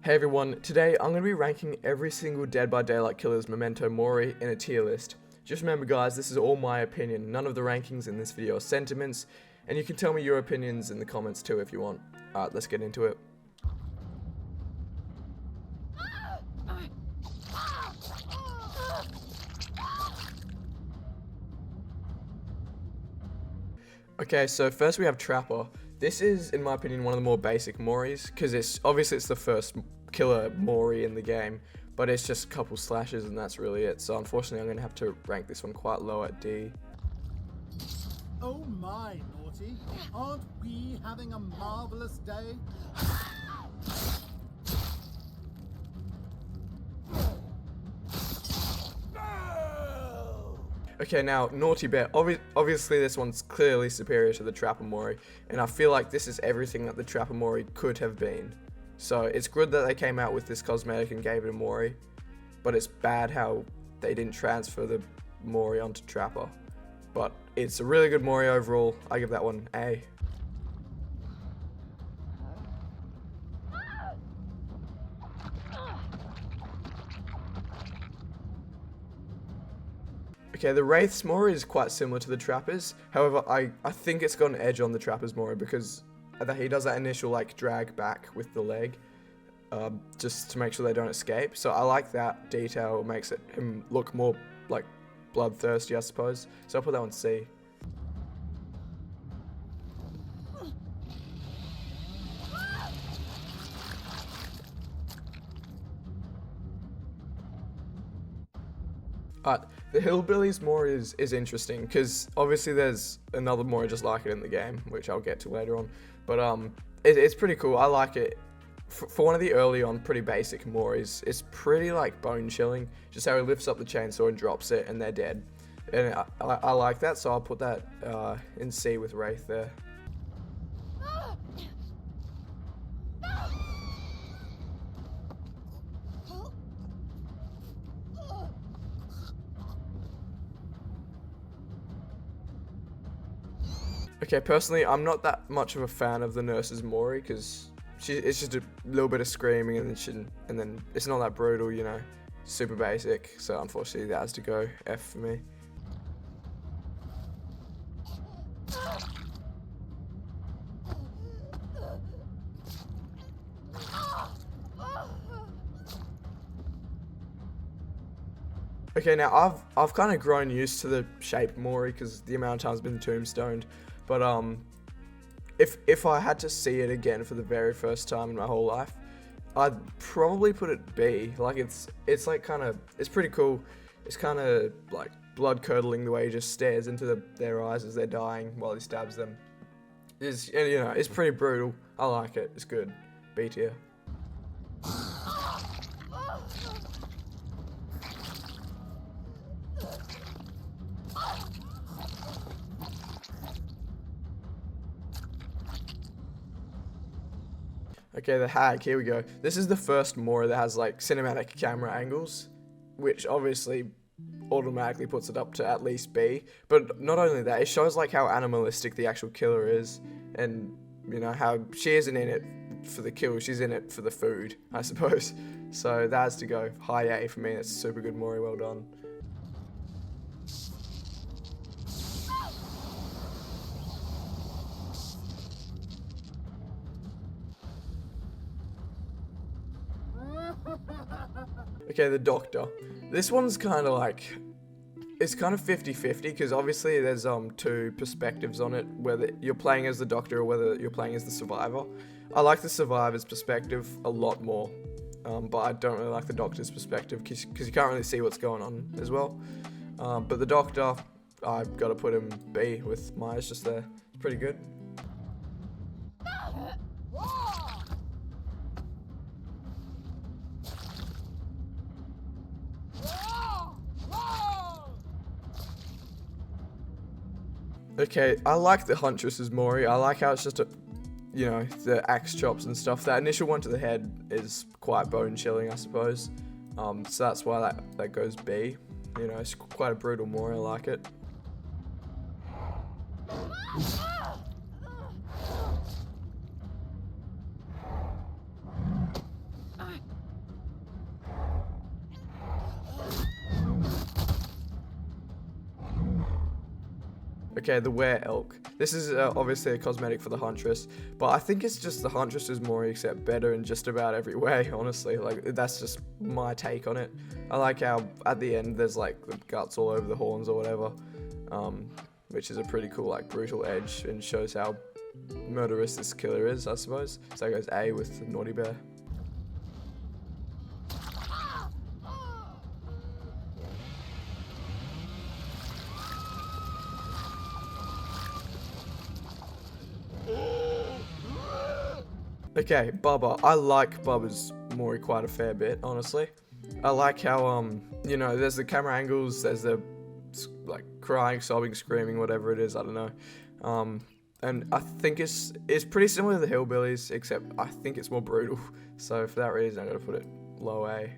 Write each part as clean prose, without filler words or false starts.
Hey everyone, today I'm going to be ranking every single Dead by Daylight killer's Memento Mori in a tier list. Just remember guys, this is all my opinion, none of the rankings in this video are sentiments, and you can tell me your opinions in the comments too if you want. Alright, let's get into it. Okay, so first we have Trapper. This is, in my opinion, one of the more basic Moris, because it's the first killer Mori in the game, but it's just a couple slashes and that's really it. So unfortunately I'm going to have to rank this one quite low at D. Oh my, Naughty, aren't we having a marvelous day? Okay, now, Naughty Bear. Obviously this one's clearly superior to the Trapper Mori, and I feel like this is everything that the Trapper Mori could have been. So it's good that they came out with this cosmetic and gave it a Mori, but it's bad how they didn't transfer the Mori onto Trapper. But it's a really good Mori overall. I give that one A. Okay, the Wraith's Mori is quite similar to the Trapper's. However, I think it's got an edge on the Trapper's Mori because he does that initial like drag back with the leg, just to make sure they don't escape. So I like that detail. It makes him look more like bloodthirsty, I suppose. So I'll put that on C. The Hillbilly's Mori is interesting because obviously there's another Mori just like it in the game, which I'll get to later on. But it's pretty cool. I like it. For one of the early on pretty basic Moris, it's pretty like bone chilling. Just how he lifts up the chainsaw and drops it and they're dead. And I like that, so I'll put that in C with Wraith there. Okay, personally, I'm not that much of a fan of the nurse's Mori because it's just a little bit of screaming and then it's not that brutal, you know, super basic. So unfortunately, that has to go F for me. Okay, now I've kind of grown used to the shape Mori because the amount of times I've been tombstoned. But if I had to see it again for the very first time in my whole life, I'd probably put it B. Like it's like it's pretty cool. It's kind of like blood curdling the way he just stares into their eyes as they're dying while he stabs them. It's pretty brutal. I like it. It's good. B tier. Okay, the Hag, here we go. This is the first Mori that has like cinematic camera angles, which obviously automatically puts it up to at least B. But not only that, it shows like how animalistic the actual killer is, and you know how she isn't in it for the kill, she's in it for the food, I suppose. So that has to go high A for me. That's super good Mori, well done. Okay, the Doctor. This one's kind of like, it's kind of 50-50 because obviously there's two perspectives on it, whether you're playing as the Doctor or whether you're playing as the Survivor. I like the Survivor's perspective a lot more, but I don't really like the Doctor's perspective because you can't really see what's going on as well. But the Doctor, I've got to put him B with Myers just there. It's pretty good. Okay, I like the Huntress's Mori. I like how it's just the axe chops and stuff. That initial one to the head is quite bone chilling, I suppose. So that's why that goes B. You know, it's quite a brutal Mori. I like it. Okay, the were-elk. This is obviously a cosmetic for the Huntress, but I think it's just the Huntress's Mori except better in just about every way, honestly. Like, that's just my take on it. I like how at the end there's like the guts all over the horns or whatever, which is a pretty cool like brutal edge and shows how murderous this killer is, I suppose. So that goes A with the Naughty Bear. Okay, Bubba. I like Bubba's Mori quite a fair bit, honestly. I like how, you know, there's the camera angles, there's the, like, crying, sobbing, screaming, whatever it is, I don't know. And I think it's pretty similar to the Hillbillies, except I think it's more brutal. So for that reason, I'm going to put it low A.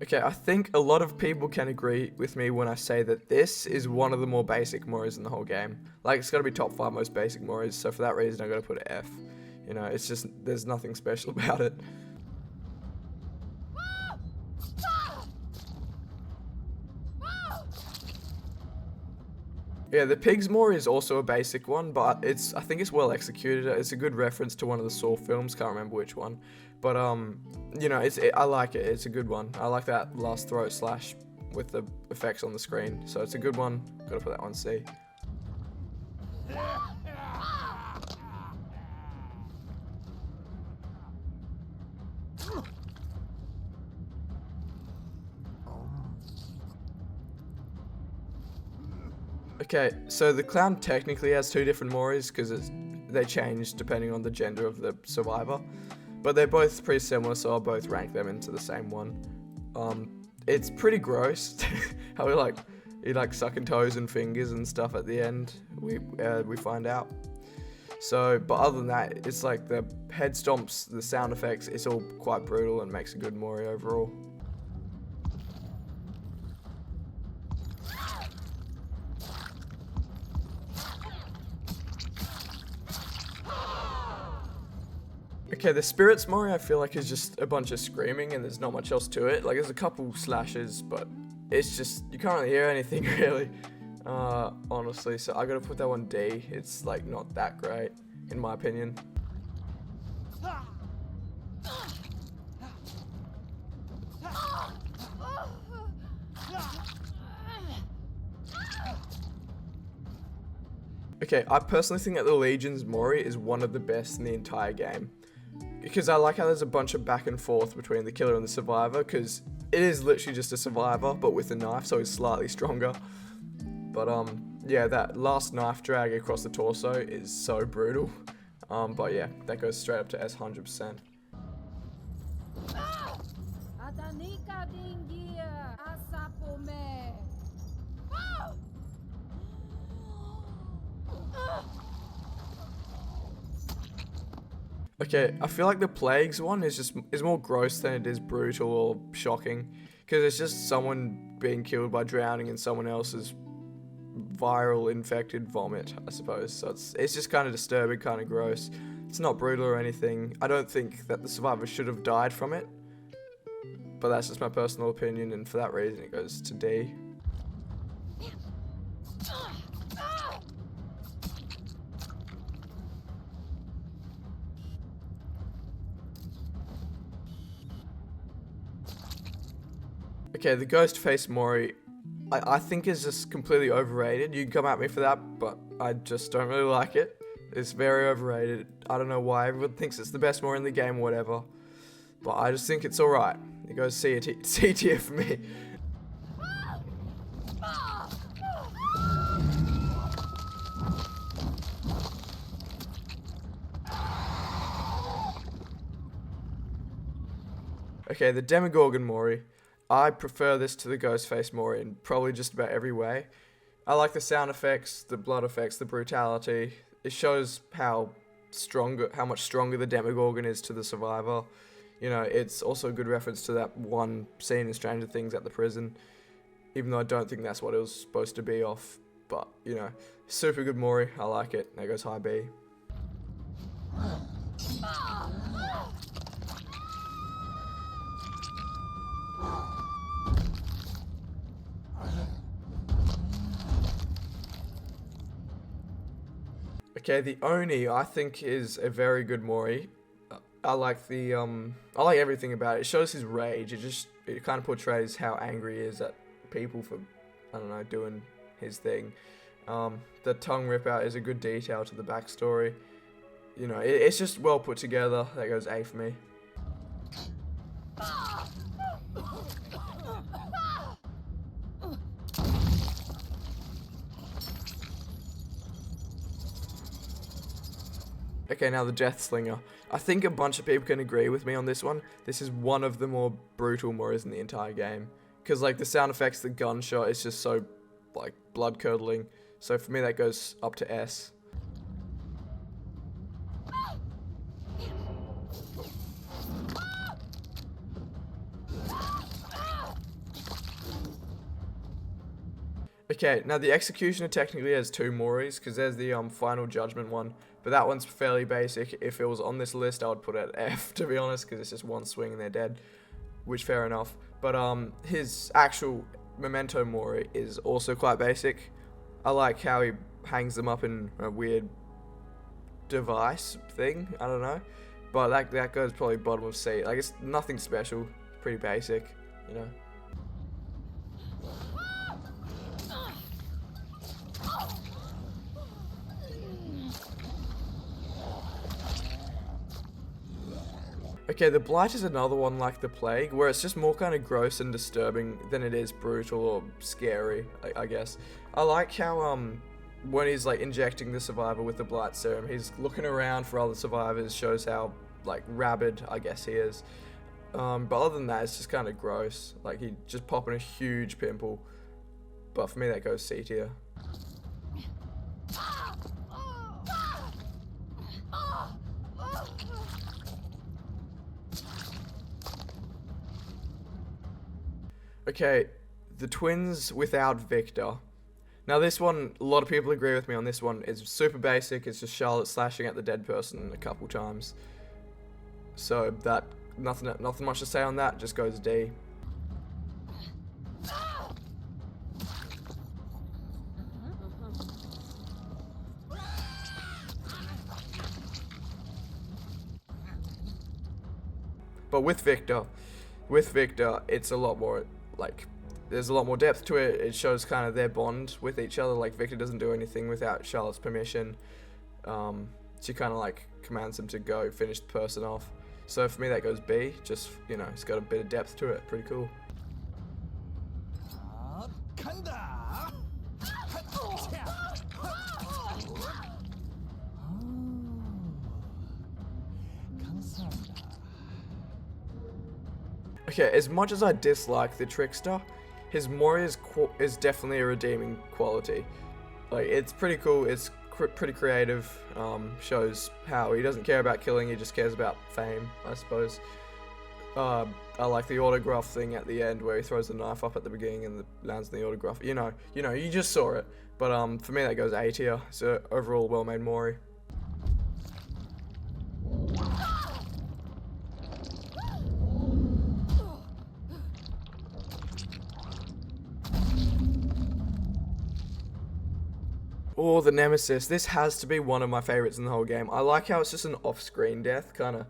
Okay, I think a lot of people can agree with me when I say that this is one of the more basic Moris in the whole game. Like, it's got to be top 5 most basic Moris, so for that reason I'm going to put it F. You know, it's just, there's nothing special about it. Yeah, the Pig's Mori is also a basic one, but I think it's well executed. It's a good reference to one of the Saw films, can't remember which one. But, you know, I like it. It's a good one. I like that last throat slash with the effects on the screen. So it's a good one. Gotta put that on C. Okay, so the clown technically has 2 different Moris because they change depending on the gender of the survivor. But they're both pretty similar, so I'll both rank them into the same one. It's pretty gross how he like sucking toes and fingers and stuff at the end. We find out. So, but other than that, it's like the head stomps, the sound effects. It's all quite brutal and makes a good Mori overall. Okay, the Spirits Mori I feel like is just a bunch of screaming and there's not much else to it. Like, there's a couple slashes, but it's just, you can't really hear anything really, honestly. So I gotta put that one D. It's like not that great, in my opinion. Okay, I personally think that the Legion's Mori is one of the best in the entire game. Because I like how there's a bunch of back and forth between the killer and the survivor, because it is literally just a survivor, but with a knife, so he's slightly stronger. But, yeah, that last knife drag across the torso is so brutal. But yeah, that goes straight up to S 100%. Okay, I feel like the Plagues one is more gross than it is brutal or shocking, because it's just someone being killed by drowning in someone else's viral infected vomit, I suppose. So it's just kind of disturbing, kind of gross. It's not brutal or anything. I don't think that the survivor should have died from it, but that's just my personal opinion, and for that reason it goes to D. Okay, the Ghostface Mori, I think is just completely overrated. You can come at me for that, but I just don't really like it. It's very overrated. I don't know why everyone thinks it's the best Mori in the game or whatever, but I just think it's alright. It goes C tier for me. Okay, the Demogorgon Mori. I prefer this to the Ghostface Mori in probably just about every way. I like the sound effects, the blood effects, the brutality. It shows how much stronger the Demogorgon is to the survivor. You know, it's also a good reference to that one scene in Stranger Things at the prison, even though I don't think that's what it was supposed to be off. But, you know, super good Mori. I like it. There goes high B. Okay, the Oni I think is a very good Mori. I like the I like everything about it. It shows his rage. It kind of portrays how angry he is at people for, I don't know, doing his thing. The tongue rip out is a good detail to the backstory. You know, it's just well put together. That goes A for me. Okay, now the Death Slinger. I think a bunch of people can agree with me on this one. This is one of the more brutal Moris in the entire game. Because, like, the sound effects, the gunshot is just so, like, blood-curdling. So for me, that goes up to S. Okay, now the Executioner technically has 2 Moris, because there's the Final Judgment one, but that one's fairly basic. If it was on this list, I would put it at F, to be honest, because it's just one swing and they're dead, which fair enough. But his actual Memento Mori is also quite basic. I like how he hangs them up in a weird device thing, I don't know, but that goes probably bottom of C. Like, it's nothing special, pretty basic, you know. Okay, the Blight is another one like the Plague, where it's just more kind of gross and disturbing than it is brutal or scary, I guess. I like how, when he's, like, injecting the survivor with the Blight serum, he's looking around for other survivors, shows how, like, rabid, I guess, he is. But other than that, it's just kind of gross. Like, he just popping a huge pimple. But for me, that goes C tier. Okay, the twins without Victor. Now this one, a lot of people agree with me on this one. It's super basic. It's just Charlotte slashing at the dead person a couple times. So that, nothing much to say on that. Just goes D. But with Victor, it's a lot more, like, there's a lot more depth to it. It shows kind of their bond with each other. Like, Victor doesn't do anything without Charlotte's permission. She kind of, like, commands him to go finish the person off. So for me, that goes B. Just, you know, it's got a bit of depth to it. Pretty cool. Okay, as much as I dislike the Trickster, his Mori is definitely a redeeming quality. Like, it's pretty cool, it's pretty creative, shows how he doesn't care about killing, he just cares about fame, I suppose. I like the autograph thing at the end where he throws the knife up at the beginning and lands in the autograph. You know, you just saw it. But for me, that goes A tier. So overall, well-made Mori. Oh, the Nemesis. This has to be one of my favorites in the whole game. I like how it's just an off-screen death. Kind of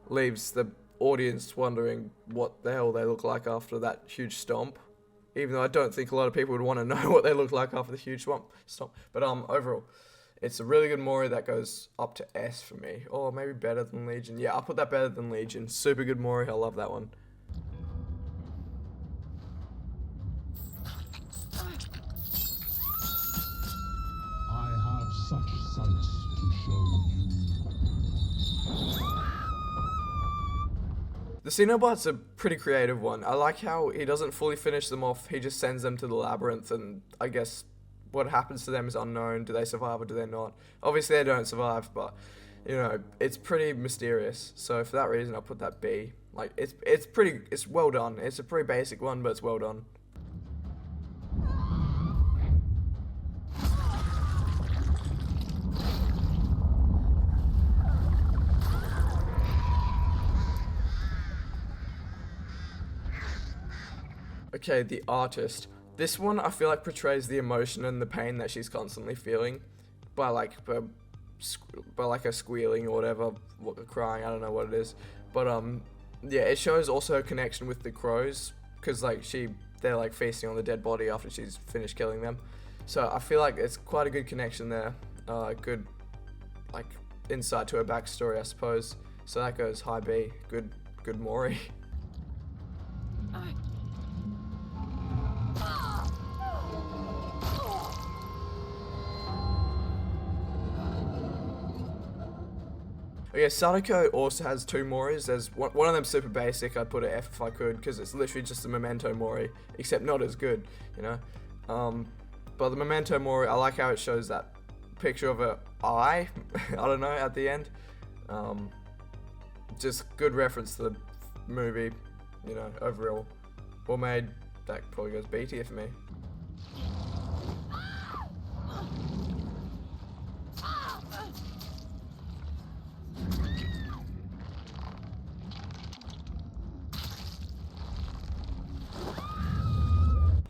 leaves the audience wondering what the hell they look like after that huge stomp. Even though I don't think a lot of people would want to know what they look like after the huge stomp. But overall, it's a really good Mori that goes up to S for me. Or maybe better than Legion. Yeah, I'll put that better than Legion. Super good Mori. I love that one. Such sights to show you. The Xenoblight's a pretty creative one. I like how he doesn't fully finish them off, he just sends them to the labyrinth, and I guess what happens to them is unknown. Do they survive or do they not? Obviously they don't survive, but, you know, it's pretty mysterious. So for that reason, I'll put that B. Like, it's well done. It's a pretty basic one, but it's well done. Okay, the Artist. This one I feel like portrays the emotion and the pain that she's constantly feeling by like a squealing or whatever, crying. I don't know what it is, but yeah, it shows also a connection with the crows because like they're like feasting on the dead body after she's finished killing them. So I feel like it's quite a good connection there. Good like insight to her backstory, I suppose. So that goes high B. Good Mori. Okay, Sako also has 2 Moris. There's one of them super basic. I'd put it F if I could, because it's literally just a Memento Mori, except not as good, you know. But the Memento Mori, I like how it shows that picture of a eye. I don't know, at the end. Just good reference to the movie, you know, overall. Well made. That probably goes B tier for me.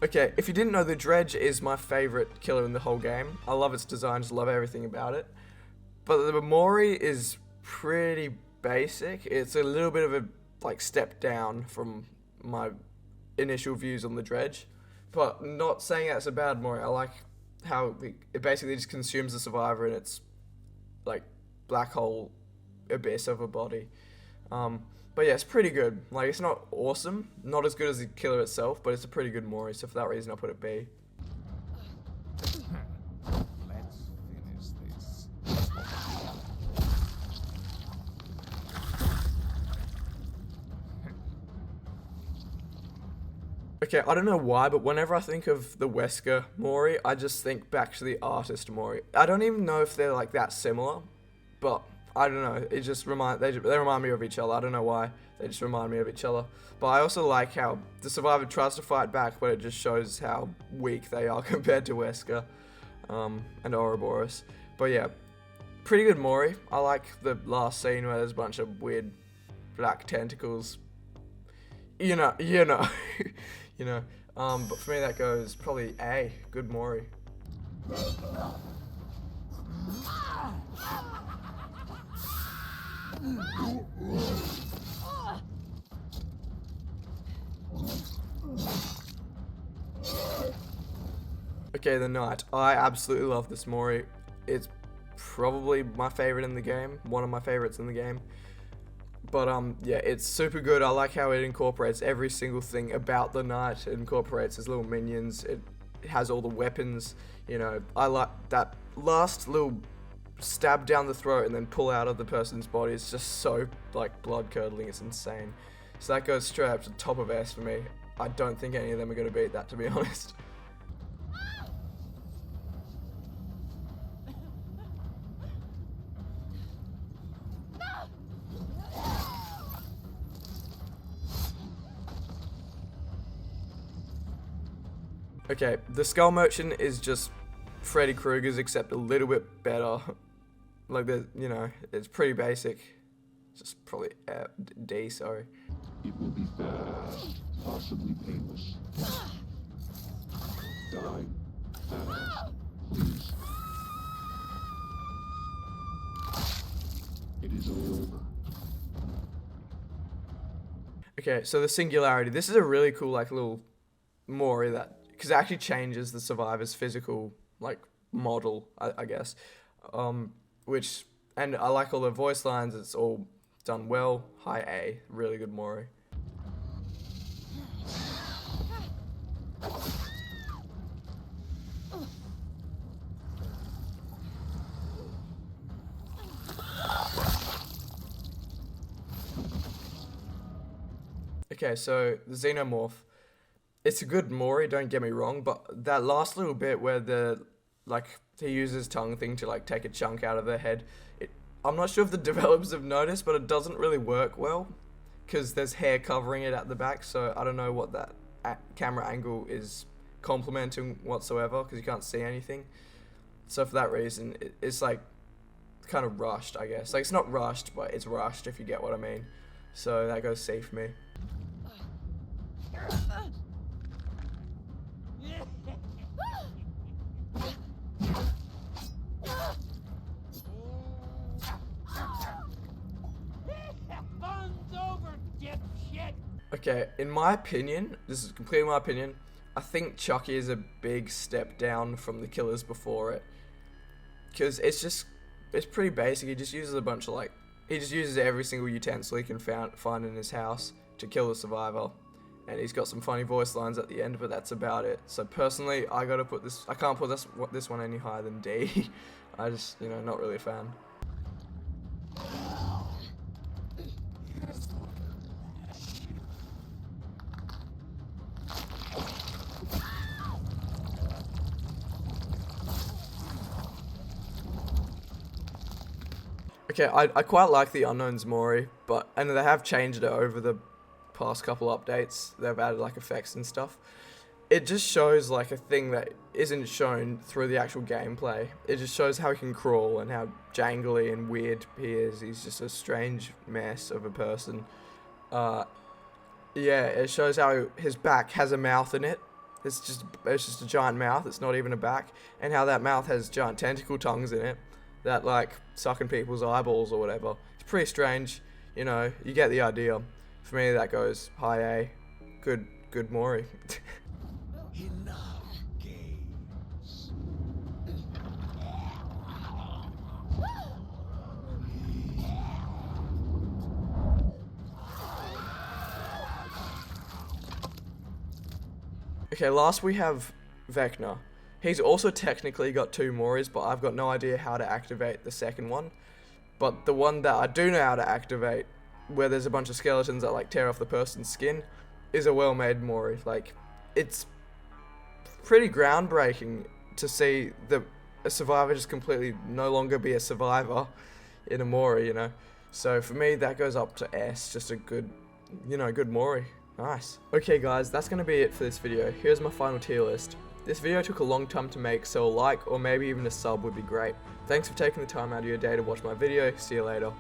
Okay, if you didn't know, the Dredge is my favorite killer in the whole game. I love its design, just love everything about it. But the Mori is pretty basic. It's a little bit of a like step down from my initial views on the Dredge. But not saying that's a bad Mori. I like how it basically just consumes the survivor in its like black hole abyss of a body. But yeah, it's pretty good. Like, it's not awesome, not as good as the killer itself, but it's a pretty good Mori, so for that reason I'll put it B. Let's finish this. Okay, I don't know why, but whenever I think of the Wesker Mori, I just think back to the artist Mori. I don't even know if they're like that similar, but I don't know. It just they remind me of each other. I don't know why. They just remind me of each other. But I also like how the survivor tries to fight back, but it just shows how weak they are compared to Wesker and Ouroboros. But yeah, pretty good Mori. I like the last scene where there's a bunch of weird black tentacles. You know. you know. But for me that goes probably A. Good Mori. Okay, the Knight. I absolutely love this Mori. It's probably my favorite in the game, one of my favorites in the game. But yeah, it's super good. I like how it incorporates every single thing about the Knight. It incorporates his little minions. It has all the weapons. You know, I like that last little stab down the throat and then pull out of the person's body. It's just so like blood curdling. It's insane. So that goes straight up to the top of S for me. I don't think any of them are going to beat that, to be honest. Okay, the Skull Merchant is just Freddy Krueger's, except a little bit better. Like, you know, it's pretty basic. Just probably D, sorry. It will be fast, possibly painless. Die. Fast, please. It is over. Okay, so the Singularity. This is a really cool, like, little Mori that, because it actually changes the survivor's physical, like, model, I guess. And I like all the voice lines. It's all done well. High A. Really good Mori. Okay, so the Xenomorph. It's a good Mori, don't get me wrong, but that last little bit where he uses his tongue thing to like take a chunk out of their head, I'm not sure if the developers have noticed, but it doesn't really work well because there's hair covering it at the back, so I don't know what that camera angle is complementing whatsoever because you can't see anything. So for that reason, it's like kind of rushed, I guess. Like, it's not rushed, but it's rushed, if you get what I mean. So that goes C for me. Okay, in my opinion, this is completely my opinion, I think Chucky is a big step down from the killers before it. Because it's pretty basic. He just uses a bunch of he just uses every single utensil he can find in his house to kill the survivor. And he's got some funny voice lines at the end, but that's about it. So personally, I can't put this one any higher than D. I just, not really a fan. Okay, I quite like the Unknown's Mori, and they have changed it over the past couple updates. They've added effects and stuff. It just shows a thing that isn't shown through the actual gameplay. It just shows how he can crawl and how jangly and weird he is. He's just a strange mess of a person. Yeah, it shows how his back has a mouth in it. It's just a giant mouth. It's not even a back, and how that mouth has giant tentacle tongues in it that suck in people's eyeballs or whatever. It's pretty strange. You get the idea. For me, that goes high A. Good Mori. Enough games. Okay, last we have Vecna. He's also technically got 2 Moris, but I've got no idea how to activate the second one. But the one that I do know how to activate, where there's a bunch of skeletons that tear off the person's skin, is a well-made Mori. It's pretty groundbreaking to see a survivor just completely no longer be a survivor in a Mori, So for me, that goes up to S, just a good Mori. Nice. Okay guys, that's going to be it for this video. Here's my final tier list. This video took a long time to make, so a like or maybe even a sub would be great. Thanks for taking the time out of your day to watch my video. See you later.